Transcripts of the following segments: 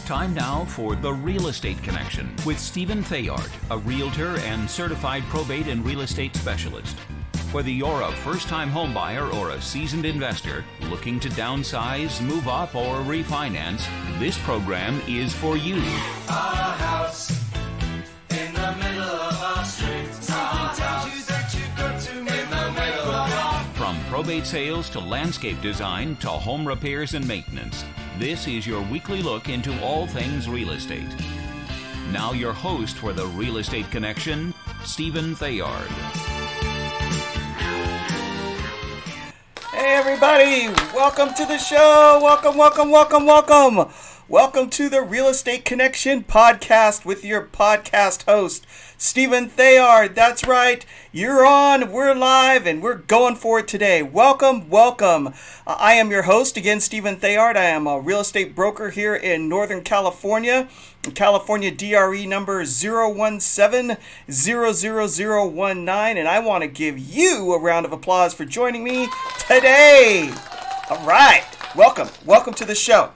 Time now for The Real Estate Connection with Stephen Theard, a realtor and certified probate and real estate specialist. Whether you're a first-time homebuyer or a seasoned investor looking to downsize, move up, or refinance, this program is for you. Our house in the middle of our street. Something tells you that you've got to in the middle of our... From probate sales to landscape design to home repairs and maintenance, this is your weekly look into all things real estate. Now your host for The Real Estate Connection, Stephen Theard. Hey everybody, welcome to the show. Welcome to the Real Estate Connection podcast with your podcast host, Stephen Theard. That's right, you're on, we're live, and we're going for it today. Welcome. I am your host, again, Stephen Theard. I am a real estate broker here in Northern California. California DRE number 017-00019, and I want to give you a round of applause for joining me today. All right, welcome to the show.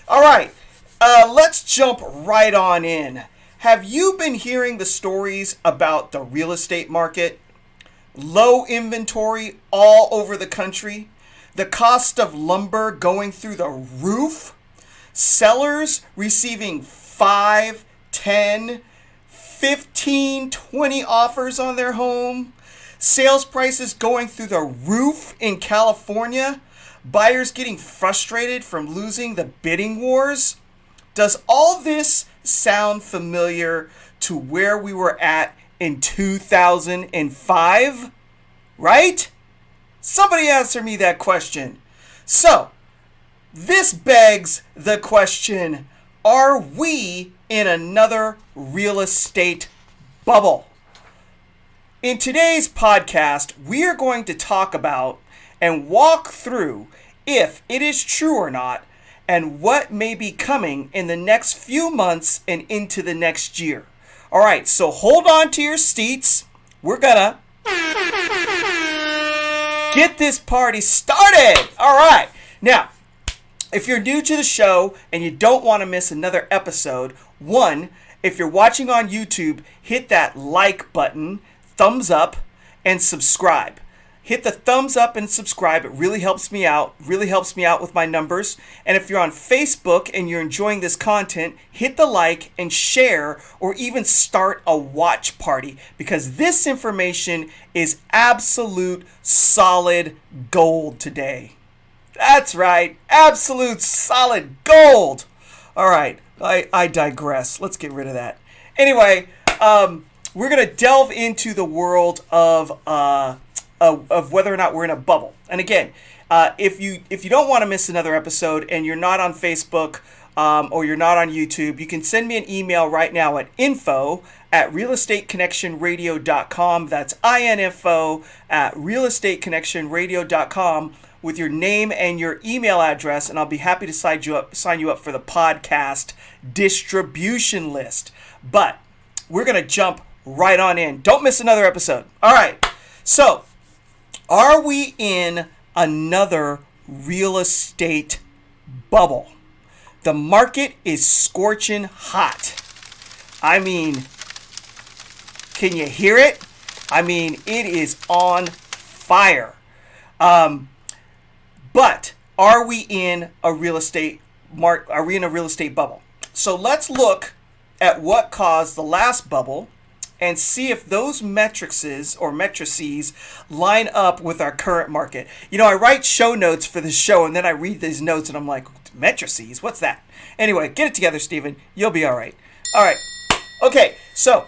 All right, let's jump right on in. Have you been hearing the stories about the real estate market? Low inventory all over the country, the cost of lumber going through the roof, sellers receiving 5, 10, 15, 20 offers on their home, sales prices going through the roof in California, buyers getting frustrated from losing the bidding wars. Does all this sound familiar to where we were at in 2005? Right? Somebody answer me that question. So, this begs the question, are we in another real estate bubble? In today's podcast, we are going to talk about and walk through if it is true or not and what may be coming in the next few months and into the next year. All right, so hold on to your seats. We're gonna get this party started. All right, now, if you're new to the show and you don't want to miss another episode, one, if you're watching on YouTube, hit that like button, thumbs up, and subscribe. Hit the thumbs up and subscribe. It really helps me out. With my numbers. And if you're on Facebook and you're enjoying this content, hit the like and share, or even start a watch party, because this information is absolute solid gold today. That's right, absolute solid gold. All right, I digress. Let's get rid of that. Anyway, we're gonna delve into the world of whether or not we're in a bubble. And again, if you don't want to miss another episode and you're not on Facebook or you're not on YouTube, you can send me an email right now at info@realestateconnectionradio.com. That's info@realestateconnectionradio.com with your name and your email address, and I'll be happy to sign you up for the podcast distribution list. But we're going to jump right on in. Don't miss another episode. All right. So, are we in another real estate bubble? The market is scorching hot. I mean, can you hear it? I mean, it is on fire. But are we in a real estate bubble? So let's look at what caused the last bubble and see if those matrices line up with our current market. You know, I write show notes for the show, and then I read these notes, and I'm like, matrices? What's that? Anyway, get it together, Stephen. You'll be all right. All right. Okay, so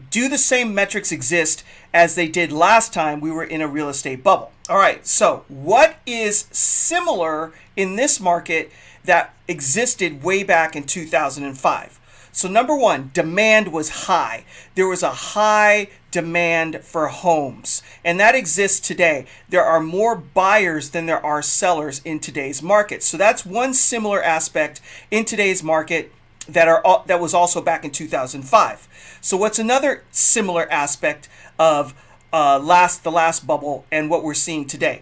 do the same metrics exist as they did last time we were in a real estate bubble? All right, so what is similar in this market that existed way back in 2005? So number one, demand was high. There was a high demand for homes, and that exists today. There are more buyers than there are sellers in today's market. So that's one similar aspect in today's market that was also back in 2005. So what's another similar aspect of the last bubble and what we're seeing today?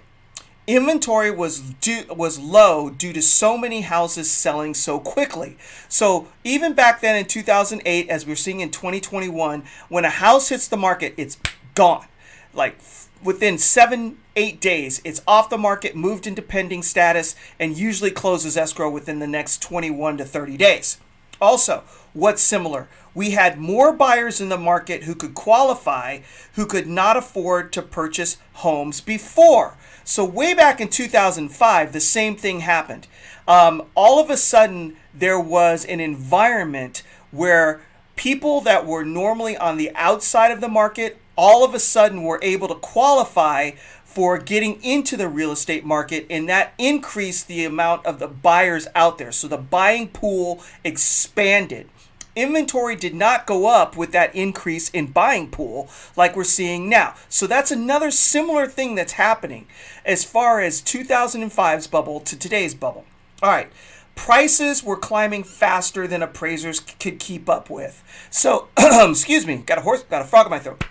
Inventory was low due to so many houses selling so quickly. So even back then in 2008, as we're seeing in 2021, when a house hits the market, it's gone. Like within 7-8 days, it's off the market, moved into pending status, and usually closes escrow within the next 21 to 30 days. Also, what's similar? We had more buyers in the market who could qualify, who could not afford to purchase homes before. So way back in 2005, the same thing happened. All of a sudden, there was an environment where people that were normally on the outside of the market all of a sudden were able to qualify for getting into the real estate market, and that increased the amount of the buyers out there. So the buying pool expanded. Inventory did not go up with that increase in buying pool like we're seeing now. So that's another similar thing that's happening as far as 2005's bubble to today's bubble. All right. Prices were climbing faster than appraisers could keep up with. So, excuse me, got a frog in my throat.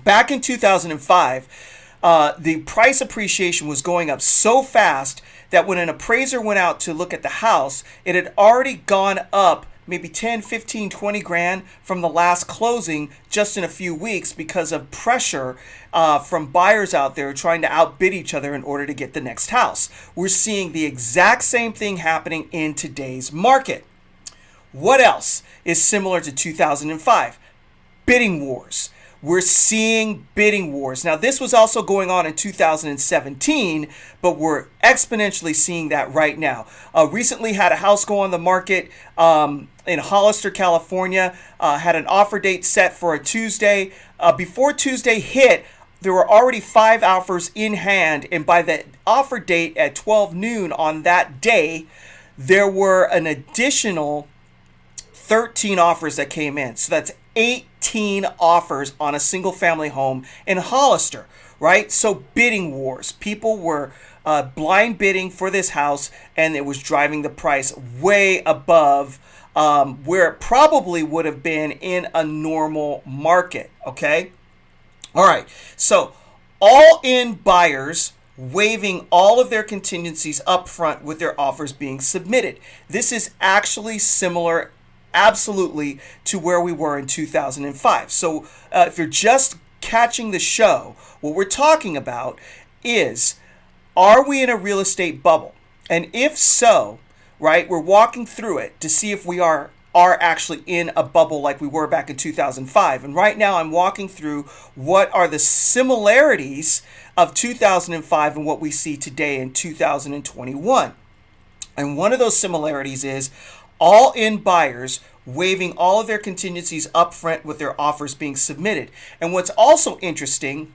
Back in 2005, the price appreciation was going up so fast that when an appraiser went out to look at the house, it had already gone up maybe 10, 15, 20 grand from the last closing just in a few weeks because of pressure from buyers out there trying to outbid each other in order to get the next house. We're seeing the exact same thing happening in today's market. What else is similar to 2005? Bidding wars. We're seeing bidding wars. Now, this was also going on in 2017, but we're exponentially seeing that right now. Recently had a house go on the market in Hollister, California, had an offer date set for a Tuesday. Before Tuesday hit, there were already 5 offers in hand, and by the offer date at 12 noon on that day, there were an additional 13 offers that came in. So that's 18 offers on a single family home in Hollister, right? So bidding wars. People were blind bidding for this house, and it was driving the price way above where it probably would have been in a normal market, okay? All right, so all-in buyers waiving all of their contingencies up front with their offers being submitted. This is actually similar absolutely to where we were in 2005. So if you're just catching the show, what we're talking about is, are we in a real estate bubble? And if so, right, we're walking through it to see if we are actually in a bubble like we were back in 2005. And right now I'm walking through what are the similarities of 2005 and what we see today in 2021. And one of those similarities is all-in buyers waiving all of their contingencies up front with their offers being submitted. And what's also interesting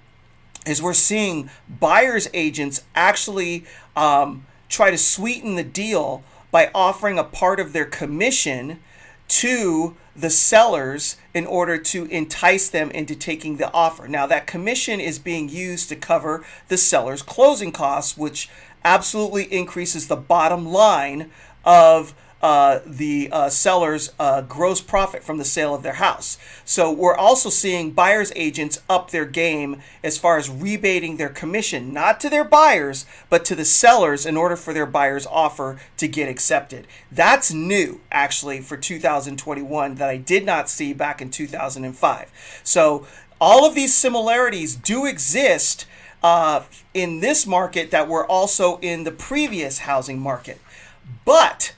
is we're seeing buyers agents actually try to sweeten the deal by offering a part of their commission to the sellers in order to entice them into taking the offer. Now, that commission is being used to cover the seller's closing costs, which absolutely increases the bottom line of the seller's gross profit from the sale of their house. So we're also seeing buyers agents up their game as far as rebating their commission, not to their buyers, but to the sellers in order for their buyer's offer to get accepted. That's new, actually, for 2021 that I did not see back in 2005. So all of these similarities do exist in this market that were also in the previous housing market. But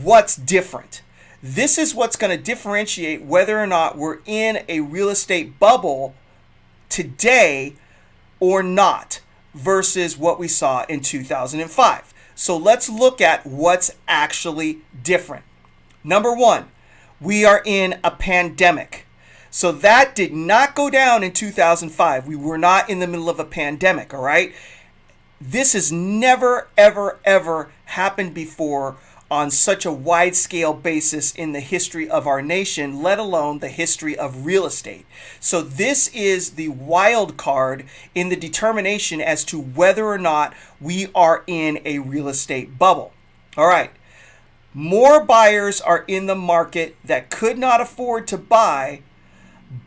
what's different? This is what's going to differentiate whether or not we're in a real estate bubble today or not versus what we saw in 2005. So let's look at what's actually different. Number one, we are in a pandemic. So that did not go down in 2005. We were not in the middle of a pandemic, all right? This has never, ever, ever happened before on such a wide-scale basis in the history of our nation, let alone the history of real estate. So this is the wild card in the determination as to whether or not we are in a real estate bubble. All right. More buyers are in the market that could not afford to buy,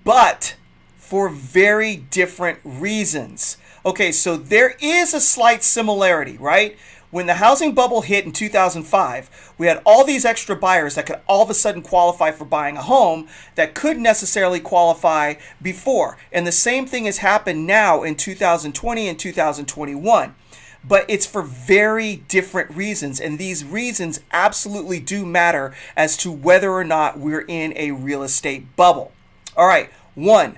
but for very different reasons. Okay, so there is a slight similarity, right? When the housing bubble hit in 2005, we had all these extra buyers that could all of a sudden qualify for buying a home that couldn't necessarily qualify before. And the same thing has happened now in 2020 and 2021. But it's for very different reasons. And these reasons absolutely do matter as to whether or not we're in a real estate bubble. All right, one,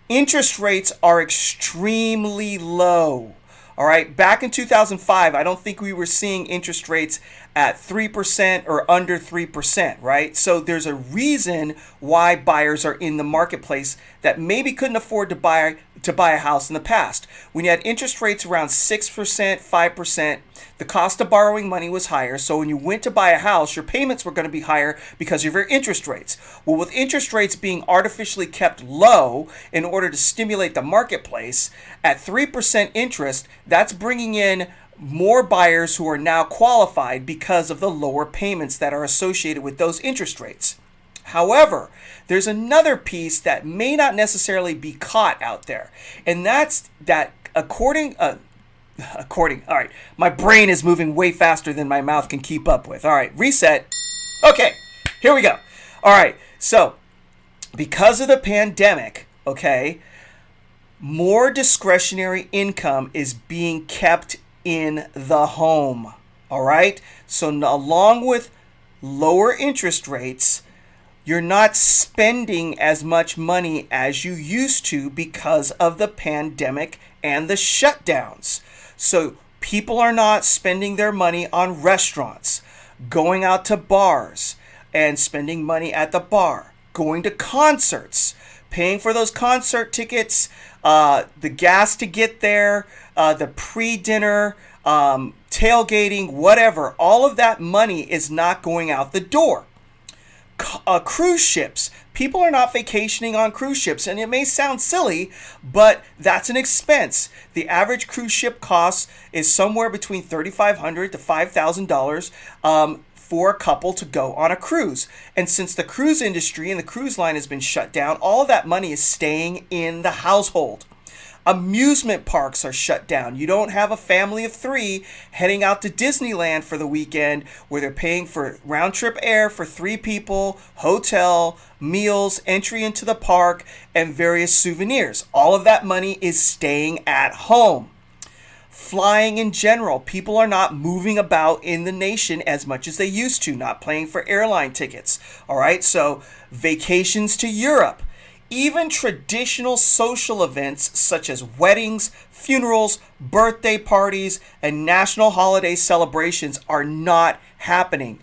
interest rates are extremely low. All right, back in 2005, I don't think we were seeing interest rates at 3% or under 3%, right? So there's a reason why buyers are in the marketplace that maybe couldn't afford to buy a house in the past. When you had interest rates around 6%, 5%, the cost of borrowing money was higher. So when you went to buy a house, your payments were going to be higher because of your interest rates. Well, with interest rates being artificially kept low in order to stimulate the marketplace, at 3% interest, that's bringing in more buyers who are now qualified because of the lower payments that are associated with those interest rates. However, there's another piece that may not necessarily be caught out there, and that's that according, all right, my brain is moving way faster than my mouth can keep up with. All right, reset. Okay, here we go. All right, so because of the pandemic, okay, more discretionary income is being kept in the home. All right, so along with lower interest rates, you're not spending as much money as you used to because of the pandemic and the shutdowns. So people are not spending their money on restaurants, going out to bars and spending money at the bar, going to concerts, paying for those concert tickets, the gas to get there, the pre-dinner, tailgating, whatever. All of that money is not going out the door. Cruise ships. People are not vacationing on cruise ships, and it may sound silly, but that's an expense. The average cruise ship cost is somewhere between $3,500 to $5,000 for a couple to go on a cruise. And since the cruise industry and the cruise line has been shut down, all of that money is staying in the household. Amusement parks are shut down. You don't have a family of three heading out to Disneyland for the weekend where they're paying for round trip air for 3 people, hotel, meals, entry into the park, and various souvenirs. All of that money is staying at home. Flying in general, people are not moving about in the nation as much as they used to, not paying for airline tickets. All right, so vacations to Europe. Even traditional social events such as weddings, funerals, birthday parties, and national holiday celebrations are not happening.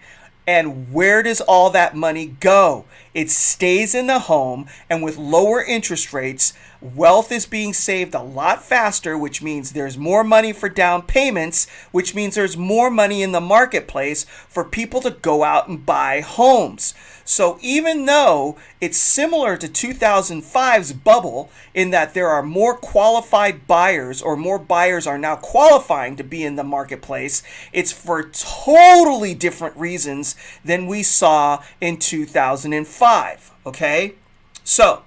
And where does all that money go? It stays in the home, and with lower interest rates, wealth is being saved a lot faster, which means there's more money for down payments, which means there's more money in the marketplace for people to go out and buy homes. So even though it's similar to 2005's bubble in that there are more qualified buyers, or more buyers are now qualifying to be in the marketplace, it's for totally different reasons than we saw in 2005. Okay? So,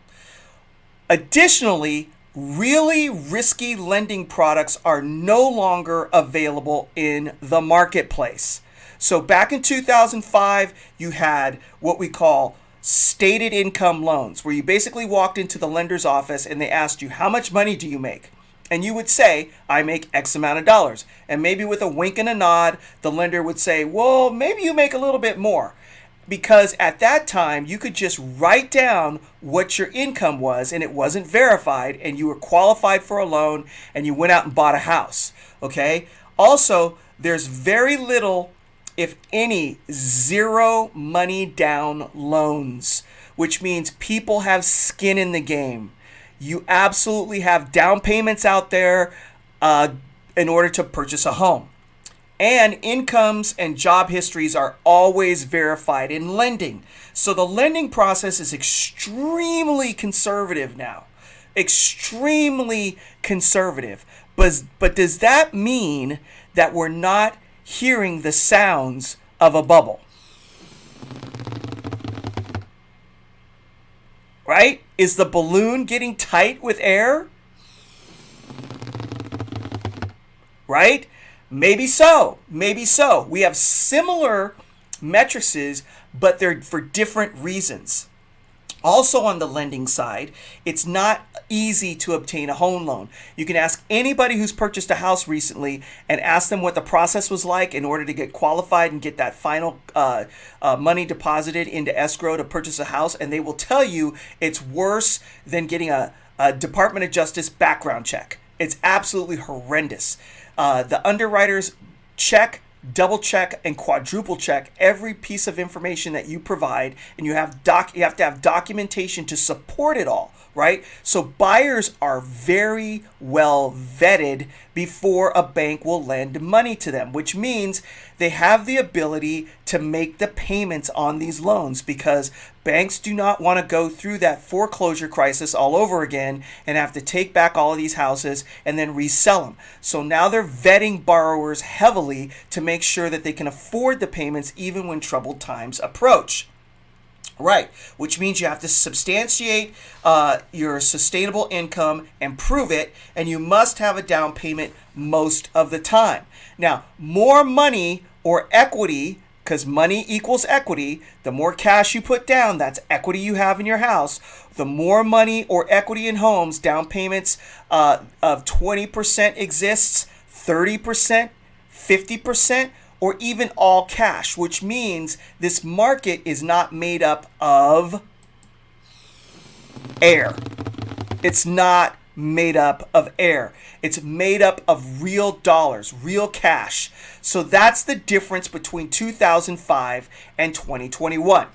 additionally, really risky lending products are no longer available in the marketplace. So back in 2005, you had what we call stated income loans, where you basically walked into the lender's office and they asked you, how much money do you make? And you would say, I make X amount of dollars. And maybe with a wink and a nod, the lender would say, well, maybe you make a little bit more. Because at that time, you could just write down what your income was and it wasn't verified, and you were qualified for a loan and you went out and bought a house. Okay? Also, there's very little, if any, zero money down loans, which means people have skin in the game. You absolutely have down payments out there in order to purchase a home. And incomes and job histories are always verified in lending. So the lending process is extremely conservative now. Extremely conservative. But does that mean that we're not hearing the sounds of a bubble? Right? Is the balloon getting tight with air? right? Maybe so. Maybe so. We have similar matrices, but they're for different reasons. Also on the lending side, it's not easy to obtain a home loan. You can ask anybody who's purchased a house recently and ask them what the process was like in order to get qualified and get that final money deposited into escrow to purchase a house, and they will tell you it's worse than getting a Department of Justice background check. It's absolutely horrendous. The underwriters check, double check, and quadruple check every piece of information that you provide, and you have to have documentation to support it all, right? So buyers are very well vetted before a bank will lend money to them, which means they have the ability to make the payments on these loans, because banks do not want to go through that foreclosure crisis all over again and have to take back all of these houses and then resell them. So now they're vetting borrowers heavily to make sure that they can afford the payments even when troubled times approach. Right, which means you have to substantiate your sustainable income and prove it, and you must have a down payment most of the time. Now, more money or equity, because money equals equity, the more cash you put down, that's equity you have in your house. The more money or equity in homes, down payments of 20% exists, 30%, 50%, or even all cash, which means this market is not made up of air. It's not made up of air. It's made up of real dollars, real cash. So that's the difference between 2005 and 2021.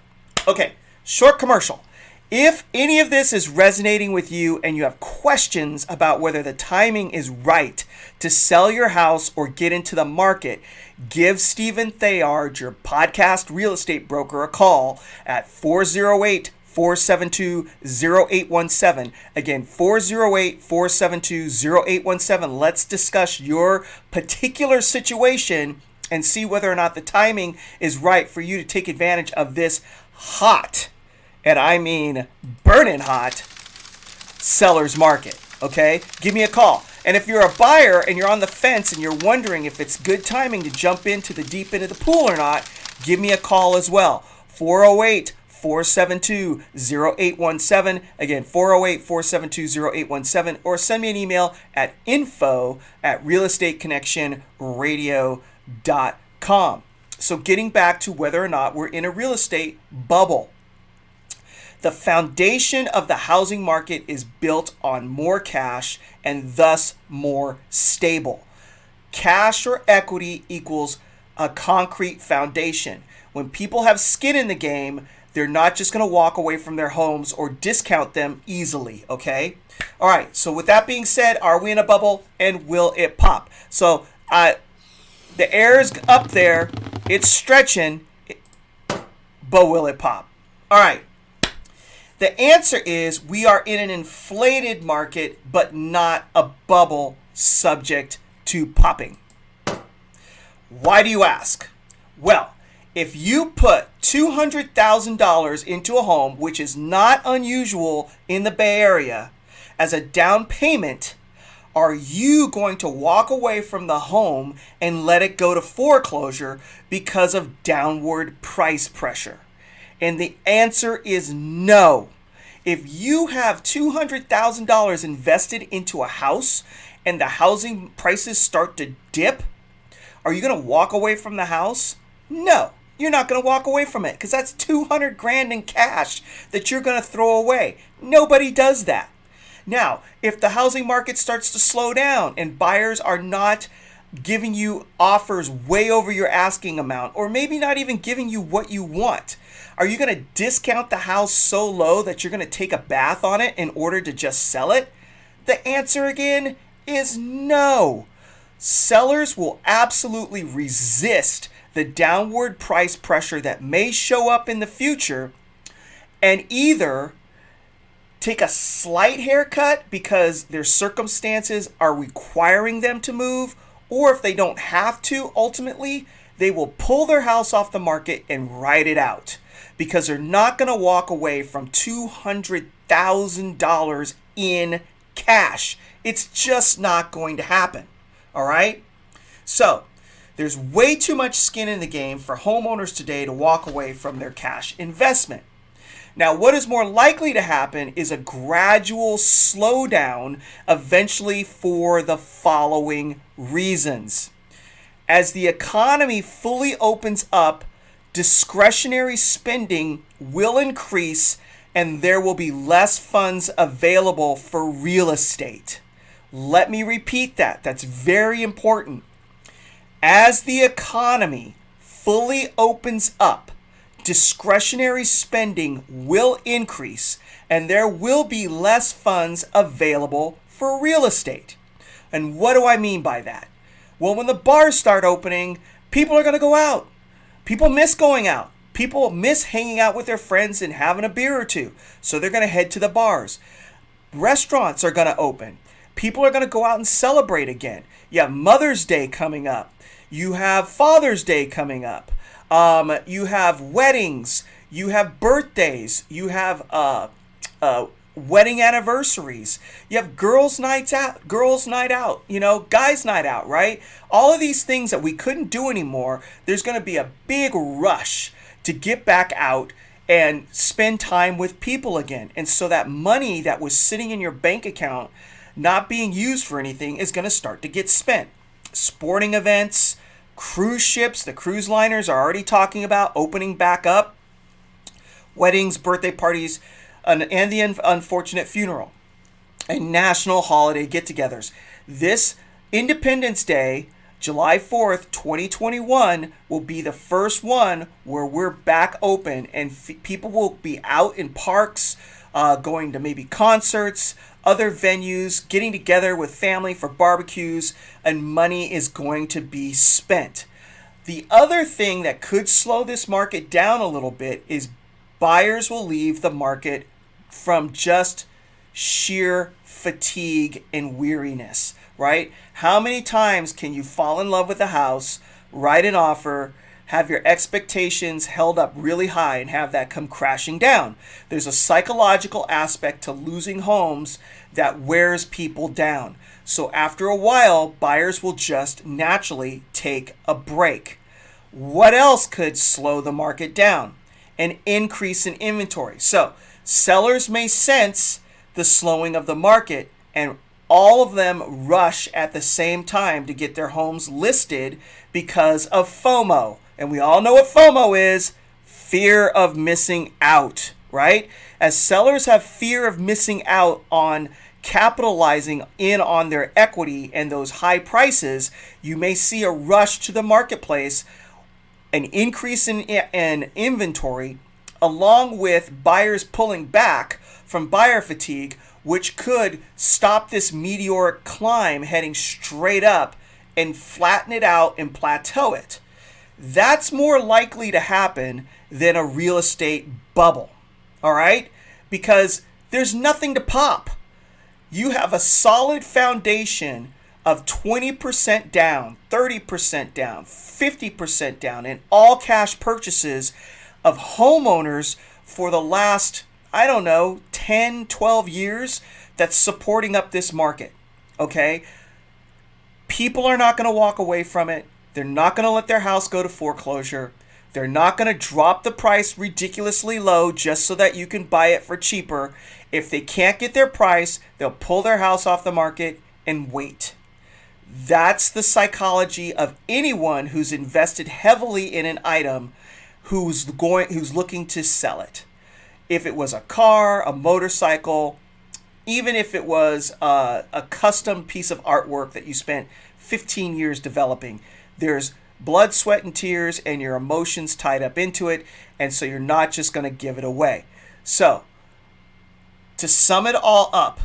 Okay, short commercial. If any of this is resonating with you and you have questions about whether the timing is right to sell your house or get into the market, give Stephen Theard, your podcast real estate broker, a call at 408-472-0817. Again, 408-472-0817. Let's discuss your particular situation and see whether or not the timing is right for you to take advantage of this hot, and I mean burning hot, seller's market. Okay? Give me a call. And if you're a buyer and you're on the fence and you're wondering if it's good timing to jump into the deep end of the pool or not, give me a call as well. 408-472-0817. Again, 408-472-0817. Or send me an email at info@realestateconnectionradio.com. So getting back to whether or not we're in a real estate bubble. The foundation of the housing market is built on more cash and thus more stable. Cash or equity equals a concrete foundation. When people have skin in the game, they're not just going to walk away from their homes or discount them easily, okay? All right, so with that being said, are we in a bubble and will it pop? So the air is up there, it's stretching, but will it pop? All right. The answer is we are in an inflated market, but not a bubble subject to popping. Why do you ask? Well, if you put $200,000 into a home, which is not unusual in the Bay Area, as a down payment, are you going to walk away from the home and let it go to foreclosure because of downward price pressure? And the answer is no. If you have $200,000 invested into a house and the housing prices start to dip, are you going to walk away from the house? No, you're not going to walk away from it because that's $200,000 in cash that you're going to throw away. Nobody does that. Now, if the housing market starts to slow down and buyers are not giving you offers way over your asking amount, or maybe not even giving you what you want, are you going to discount the house so low that you're going to take a bath on it in order to just sell it? The answer again is no. Sellers will absolutely resist the downward price pressure that may show up in the future and either take a slight haircut because their circumstances are requiring them to move, or if they don't have to, ultimately, they will pull their house off the market and ride it out because they're not going to walk away from $200,000 in cash. It's just not going to happen. All right? So, there's way too much skin in the game for homeowners today to walk away from their cash investment. Now, what is more likely to happen is a gradual slowdown eventually for the following reasons. As the economy fully opens up, discretionary spending will increase and there will be less funds available for real estate. Let me repeat that. That's very important. As the economy fully opens up, discretionary spending will increase and there will be less funds available for real estate. And what do I mean by that? Well, when the bars start opening, people are going to go out. People miss going out. People miss hanging out with their friends and having a beer or two. So they're going to head to the bars. Restaurants are going to open. People are going to go out and celebrate again. You have Mother's Day coming up. You have Father's Day coming up. You have weddings. You have birthdays. You have wedding anniversaries. You have girls' night out, guys' night out, right? All of these things that we couldn't do anymore, there's going to be a big rush to get back out and spend time with people again. And so that money that was sitting in your bank account, not being used for anything, is going to start to get spent. Sporting events, cruise ships, the cruise liners are already talking about opening back up. Weddings, birthday parties, and the unfortunate funeral, and national holiday get-togethers. This Independence Day, July 4th, 2021, will be the first one where we're back open and people will be out in parks, going to maybe concerts, other venues, getting together with family for barbecues, and money is going to be spent. The other thing that could slow this market down a little bit is buyers will leave the market from just sheer fatigue and weariness, right? How many times can you fall in love with a house, write an offer, have your expectations held up really high and have that come crashing down? There's a psychological aspect to losing homes that wears people down. So after a while, buyers will just naturally take a break. What else could slow the market down? An increase in inventory. So sellers may sense the slowing of the market and all of them rush at the same time to get their homes listed because of FOMO. And we all know what FOMO is: fear of missing out, right? As sellers have fear of missing out on capitalizing in on their equity and those high prices, you may see a rush to the marketplace, an increase in inventory, along with buyers pulling back from buyer fatigue, which could stop this meteoric climb heading straight up and flatten it out and plateau it. That's more likely to happen than a real estate bubble, all right? Because there's nothing to pop. You have a solid foundation of 20% down, 30% down, 50% down in all cash purchases of homeowners for the last, 10, 12 years that's supporting up this market, okay? People are not going to walk away from it. They're not going to let their house go to foreclosure. They're not going to drop the price ridiculously low just so that you can buy it for cheaper. If they can't get their price, they'll pull their house off the market and wait. That's the psychology of anyone who's invested heavily in an item who's looking to sell it. If it was a car, a motorcycle, even if it was a custom piece of artwork that you spent 15 years developing, there's blood, sweat, and tears and your emotions tied up into it, and so you're not just going to give it away. So, to sum it all up,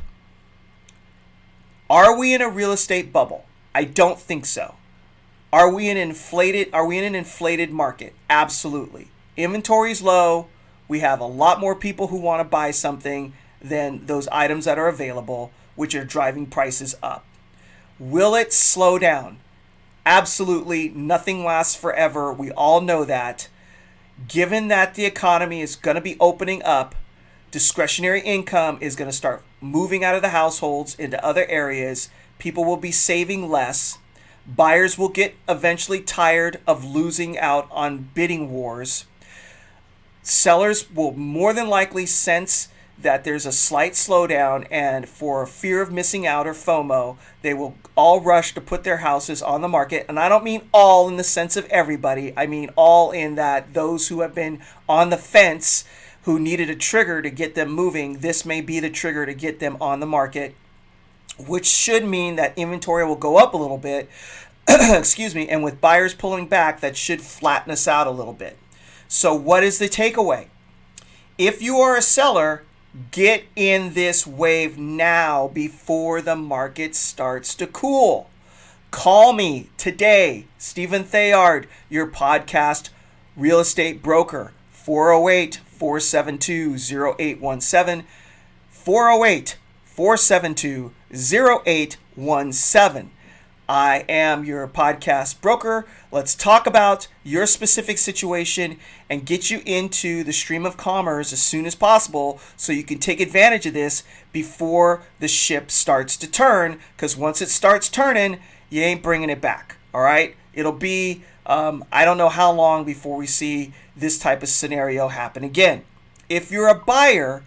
are we in a real estate bubble? I don't think so. Are we in an inflated market? Absolutely. Inventory's low. We have a lot more people who want to buy something than those items that are available, which are driving prices up. Will it slow down? Absolutely. Nothing lasts forever. We all know that. Given that the economy is going to be opening up, discretionary income is going to start moving out of the households into other areas. People will be saving less. Buyers will get eventually tired of losing out on bidding wars. Sellers will more than likely sense that there's a slight slowdown, and for fear of missing out or FOMO, they will all rush to put their houses on the market. And I don't mean all in the sense of everybody. I mean all in that those who have been on the fence, who needed a trigger to get them moving, this may be the trigger to get them on the market, which should mean that inventory will go up a little bit. Excuse me. And with buyers pulling back, that should flatten us out a little bit. So what is the takeaway? If you are a seller, get in this wave now before the market starts to cool. Call me today, Stephen Theard, your podcast real estate broker, 408-472-0817, 408-472-0817. I am your podcast broker. Let's talk about your specific situation and get you into the stream of commerce as soon as possible so you can take advantage of this before the ship starts to turn, because once it starts turning, you ain't bringing it back. All right? It'll be, I don't know how long before we see this type of scenario happen again. If you're a buyer,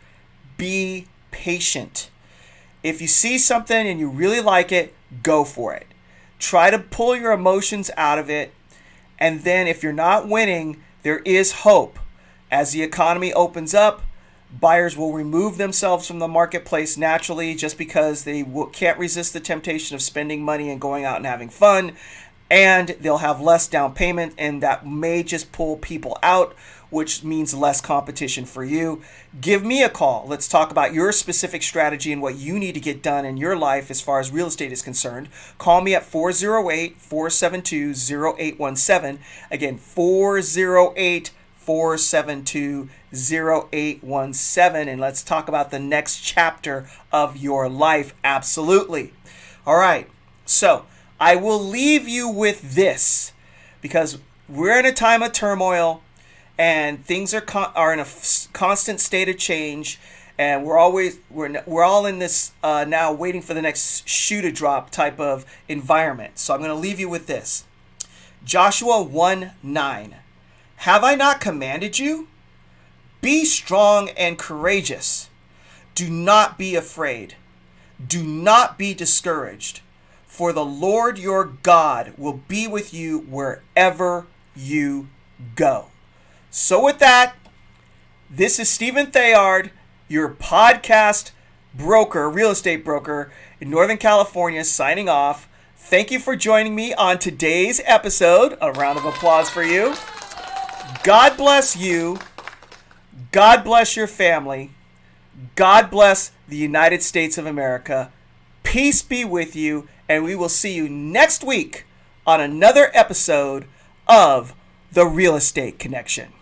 be patient. If you see something and you really like it, go for it. Try to pull your emotions out of it. And then if you're not winning, there is hope. As the economy opens up, buyers will remove themselves from the marketplace naturally just because they can't resist the temptation of spending money and going out and having fun. And they'll have less down payment, and that may just pull people out, which means less competition for you. Give me a call. Let's talk about your specific strategy and what you need to get done in your life as far as real estate is concerned. Call me at 408-472-0817. Again, 408-472-0817. And let's talk about the next chapter of your life. Absolutely. All right. So I will leave you with this, because we're in a time of turmoil. And things are in a constant state of change, and we're all in this now waiting for the next shoe to drop type of environment. So I'm going to leave you with this. Joshua 1:9. Have I not commanded you? Be strong and courageous. Do not be afraid. Do not be discouraged, for the Lord your God will be with you wherever you go. So with that, this is Stephen Theard, your podcast broker, real estate broker in Northern California, signing off. Thank you for joining me on today's episode. A round of applause for you. God bless you. God bless your family. God bless the United States of America. Peace be with you, and we will see you next week on another episode of The Real Estate Connection.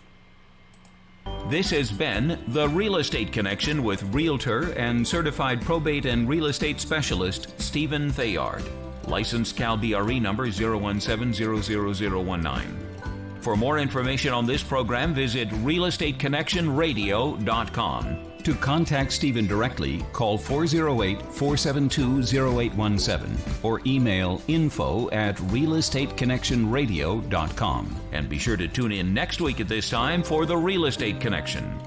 This has been The Real Estate Connection with Realtor and Certified Probate and Real Estate Specialist Stephen Theard. Licensed Cal BRE number 0170019. For more information on this program, visit realestateconnectionradio.com. To contact Stephen directly, call 408-472-0817 or email info@realestateconnectionradio.com. And be sure to tune in next week at this time for The Real Estate Connection.